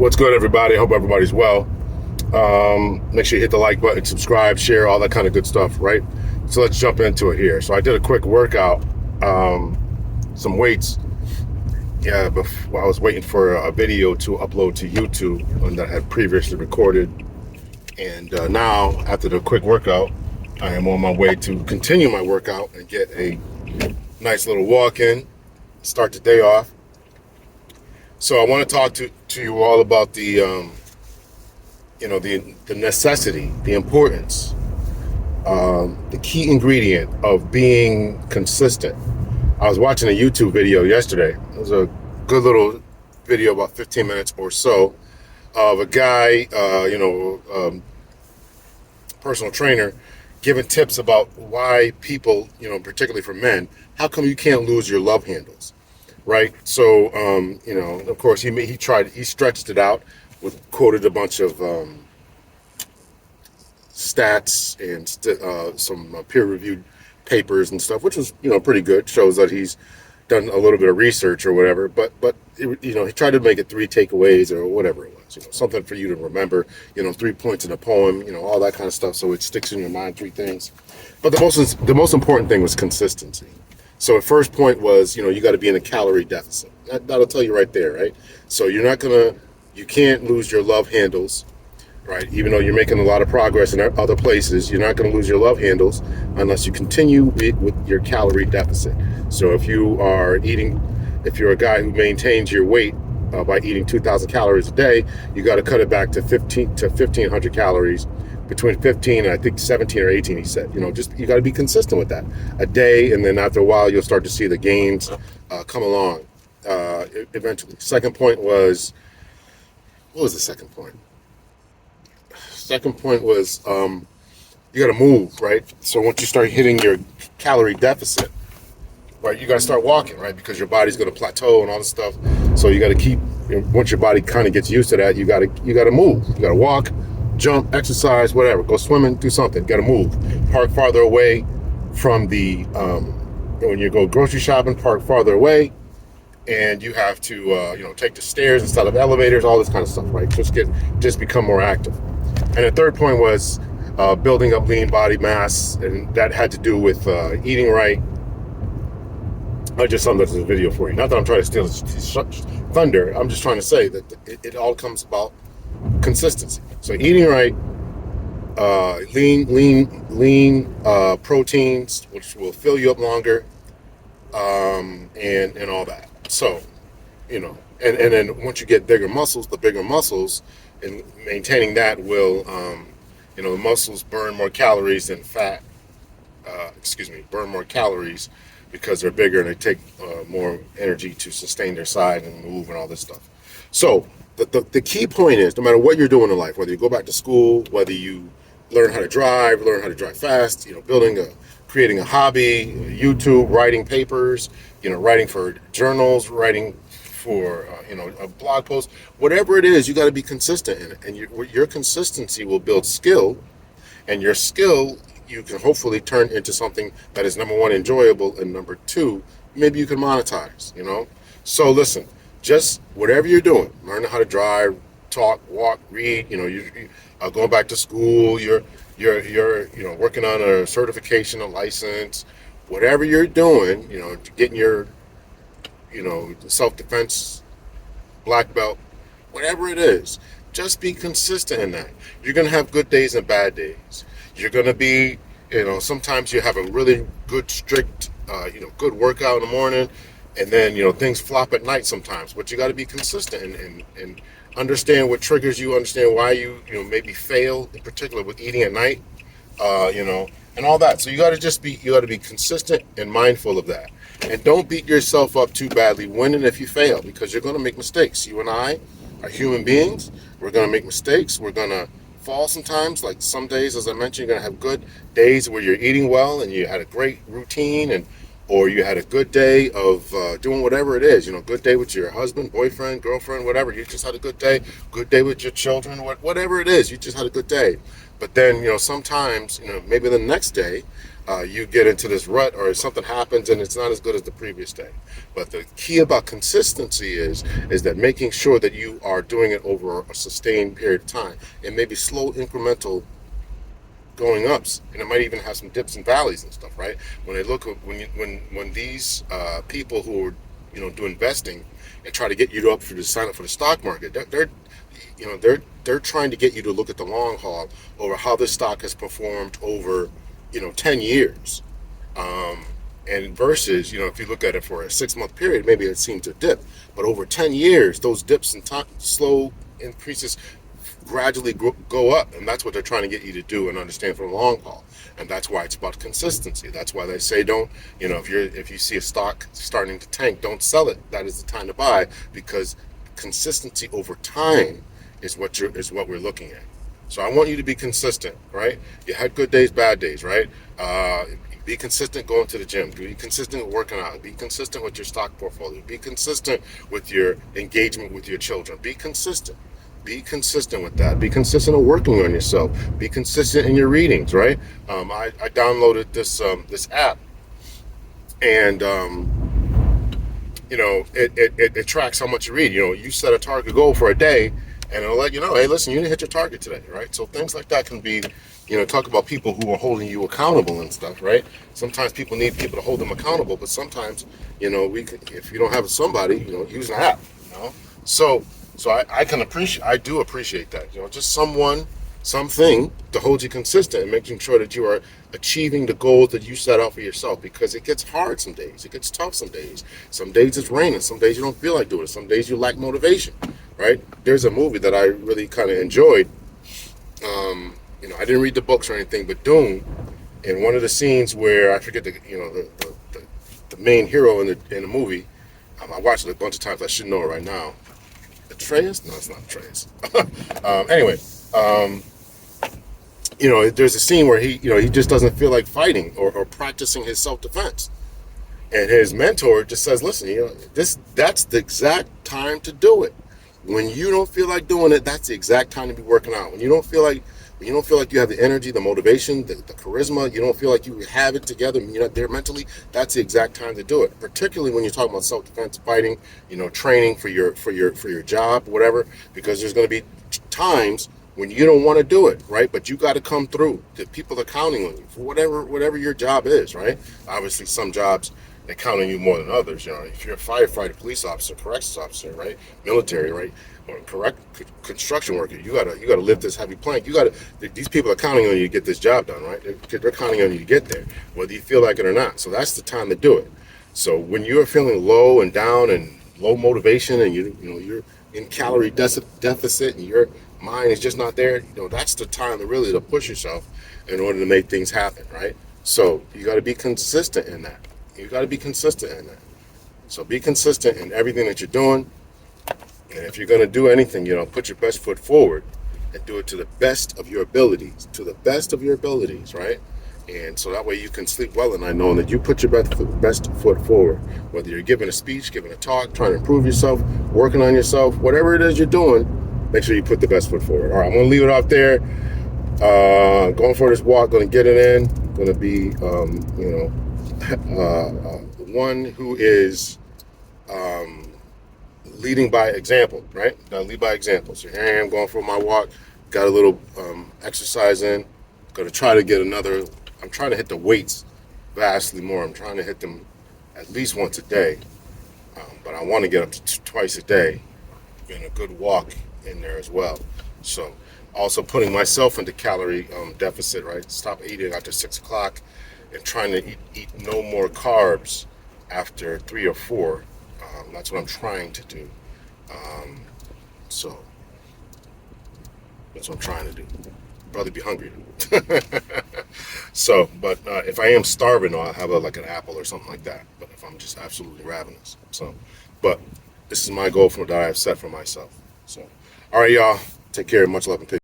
What's good, everybody? I hope everybody's well. Make sure you hit the like button, subscribe, share, all that kind of good stuff, right? So let's jump into it here. So I did a quick workout, some weights. Yeah, before I was waiting for a video to upload to YouTube one that I had previously recorded. And now, after the quick workout, I am on my way to continue my workout and get a nice little walk in, start the day off. So I want to talk to you all about the necessity, the importance, the key ingredient of being consistent. I was watching a YouTube video yesterday. It was a good little video, about 15 minutes or so, of a guy, personal trainer, giving tips about why people, particularly for men, how come you can't lose your love handles, right? So, of course, he stretched it out, quoted a bunch of stats and some peer-reviewed papers and stuff, which was, pretty good. Shows that he's done a little bit of research or whatever, but he tried to make it 3 takeaways or whatever it was, something for you to remember, 3 points in a poem, all that kind of stuff, so it sticks in your mind, 3 things. But the most important thing was consistency. So the first point was, you got to be in a calorie deficit. That'll tell you right there, right? So you can't lose your love handles, right? Even though you're making a lot of progress in other places, you're not going to lose your love handles unless you continue with your calorie deficit. So if you're a guy who maintains your weight by eating 2,000 calories a day, you got to cut it back to 1,500 calories, between 15 and I think 17 or 18, he said. You got to be consistent with that a day, and then after a while, you'll start to see the gains come along eventually. Second point was, what was the second point? Second point was you got to move, right? So once you start hitting your calorie deficit, right, you got to start walking, right? Because your body's going to plateau and all this stuff. So you got to keep, once your body kind of gets used to that, you got to move. You got to walk, jump, exercise, whatever. Go swimming, do something. Got to move. Park farther away from when you go grocery shopping, park farther away. And you have to, take the stairs instead of elevators, all this kind of stuff, right? Just become more active. And the third point was building up lean body mass, and that had to do with eating right. I just summed up this video for you. Not that I'm trying to steal thunder. I'm just trying to say that it all comes about consistency. So eating right, lean proteins, which will fill you up longer, and all that. So, and then once you get bigger muscles, and maintaining that will, the muscles burn more calories than fat. Burn more calories because they're bigger and they take more energy to sustain their size and move and all this stuff. So the key point is, no matter what you're doing in life, whether you go back to school, whether you learn how to drive fast, creating a hobby, YouTube, writing papers, writing for journals, writing for a blog post, whatever it is, you got to be consistent in it, and your consistency will build skill, and your skill you can hopefully turn into something that is, number one, enjoyable, and number two, maybe you can monetize. So listen, just whatever you're doing, learning how to drive, talk, walk, read, you're going back to school, you're working on a certification, a license, whatever you're doing, getting your self-defense black belt, whatever it is, just be consistent in that. You're going to have good days and bad days. You're going to be, sometimes you have a really good, strict, good workout in the morning, and then, things flop at night sometimes, but you got to be consistent and understand what triggers you, understand why you, maybe fail, in particular with eating at night, and all that. So you got to be consistent and mindful of that. And don't beat yourself up too badly when and if you fail, because you're going to make mistakes. You and I are human beings. We're going to make mistakes. We're going to fall sometimes. Like some days, as I mentioned, you're going to have good days where you're eating well and you had a great routine, or you had a good day of doing whatever it is. Good day with your husband, boyfriend, girlfriend, whatever. You just had a good day. Good day with your children, whatever it is. You just had a good day. But then, sometimes, maybe the next day, you get into this rut or something happens and it's not as good as the previous day. But the key about consistency is that making sure that you are doing it over a sustained period of time, and maybe slow incremental going ups, and it might even have some dips and valleys and stuff, right? When they look at when these people who are do investing and try to get you up for the sign up for the stock market, they're trying to get you to look at the long haul over how this stock has performed over 10 years. Um, and versus, if you look at it for a 6 month period, maybe it seems to dip, but over 10 years, those dips and slow increases gradually go up, and that's what they're trying to get you to do and understand for the long haul. And that's why it's about consistency. That's why they say don't, if you see a stock starting to tank, don't sell it. That is the time to buy, because consistency over time is what we're looking at. So I want you to be consistent, right? You had good days, bad days, right? Be consistent going to the gym. Be consistent with working out. Be consistent with your stock portfolio. Be consistent with your engagement with your children. Be consistent. Be consistent with that. Be consistent in working on yourself. Be consistent in your readings, right? I downloaded this app, and it tracks how much you read. You set a target goal for a day, and it'll let you know, hey, listen, you didn't hit your target today, right? So things like that can be, talk about people who are holding you accountable and stuff, right? Sometimes people need people to hold them accountable, but sometimes, if you don't have somebody, use an app, So I do appreciate that, just something to hold you consistent and making sure that you are achieving the goals that you set out for yourself, because it gets hard some days. It gets tough some days. Some days it's raining. Some days you don't feel like doing it. Some days you lack motivation, right? There's a movie that I really kind of enjoyed. I didn't read the books or anything, but Dune, in one of the scenes where I forget the main hero in the movie, I watched it a bunch of times. I should know it right now. Atreus? No, it's not Atreus. Anyway, there's a scene where he just doesn't feel like fighting or practicing his self-defense. And his mentor just says, listen, that's the exact time to do it. When you don't feel like doing it, that's the exact time to be working out. When you don't feel like you have the energy, the motivation, the charisma, you don't feel like you have it together, you're not there mentally, that's the exact time to do it. Particularly when you're talking about self-defense, fighting, training for your job, whatever, because there's going to be times when you don't want to do it, right? But you got to come through. The people are counting on you for whatever your job is, right? Obviously, some jobs they count on you more than others. If you're a firefighter, police officer, corrections officer, right, military, right, or construction worker, you gotta lift this heavy plank. These people are counting on you to get this job done, right? They're counting on you to get there, whether you feel like it or not. So that's the time to do it. So when you're feeling low and down and low motivation, and you're in calorie deficit, and your mind is just not there, that's the time to push yourself in order to make things happen, right? So you got to be consistent in that. So be consistent in everything that you're doing. And if you're going to do anything, put your best foot forward and do it to the best of your abilities, right? And so that way you can sleep well at night knowing that you put your best foot forward. Whether you're giving a speech, giving a talk, trying to improve yourself, working on yourself, whatever it is you're doing, make sure you put the best foot forward. All right, I'm going to leave it out there. Going for this walk, going to get it in, going to be, the one who is leading by example, right? Now lead by example. So here I am going for my walk, got a little exercise in, going to try to get I'm trying to hit the weights vastly more. I'm trying to hit them at least once a day, but I want to get up to twice a day, and a good walk in there as well. So also putting myself into calorie deficit, right? Stop eating after 6 o'clock and trying to eat no more carbs after 3 or 4. That's what I'm trying to do. So that's what I'm trying to do. Probably be hungry. So, but if I am starving, I'll have like an apple or something like that. But if I'm just absolutely ravenous, but this is my goal that I have set for myself. So, all right, y'all, take care. Much love and peace.